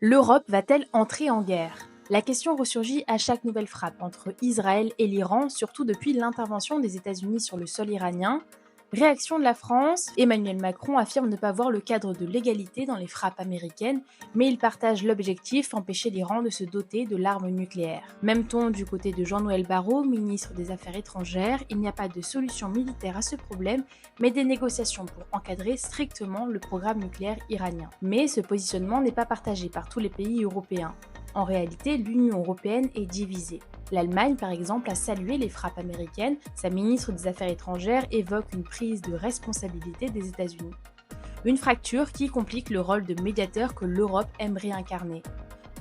L'Europe va-t-elle entrer en guerre? La question ressurgit à chaque nouvelle frappe entre Israël et l'Iran, surtout depuis l'intervention des États-Unis sur le sol iranien. Réaction de la France, Emmanuel Macron affirme ne pas voir le cadre de l'égalité dans les frappes américaines, mais il partage l'objectif empêcher l'Iran de se doter de l'arme nucléaire. Même ton du côté de Jean-Noël Barrot, ministre des Affaires étrangères, il n'y a pas de solution militaire à ce problème, mais des négociations pour encadrer strictement le programme nucléaire iranien. Mais ce positionnement n'est pas partagé par tous les pays européens. En réalité, l'Union européenne est divisée. L'Allemagne, par exemple, a salué les frappes américaines. Sa ministre des Affaires étrangères évoque une prise de responsabilité des États-Unis. Une fracture qui complique le rôle de médiateur que l'Europe aimerait incarner.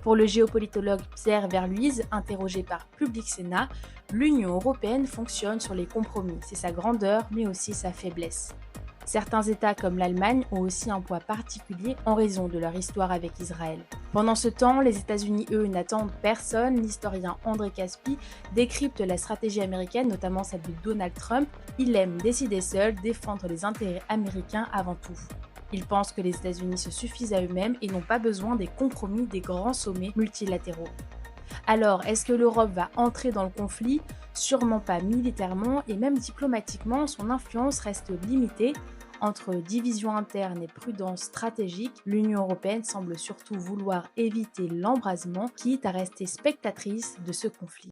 Pour le géopolitologue Pierre Verluise, interrogé par Public Sénat, l'Union européenne fonctionne sur les compromis. C'est sa grandeur, mais aussi sa faiblesse. Certains États comme l'Allemagne ont aussi un poids particulier en raison de leur histoire avec Israël. Pendant ce temps, les États-Unis, eux, n'attendent personne. L'historien André Caspi décrypte la stratégie américaine, notamment celle de Donald Trump. Il aime décider seul, défendre les intérêts américains avant tout. Il pense que les États-Unis se suffisent à eux-mêmes et n'ont pas besoin des compromis des grands sommets multilatéraux. Alors, est-ce que l'Europe va entrer dans le conflit? Sûrement pas militairement et même diplomatiquement, son influence reste limitée. Entre division interne et prudence stratégique, l'Union européenne semble surtout vouloir éviter l'embrasement, quitte à rester spectatrice de ce conflit.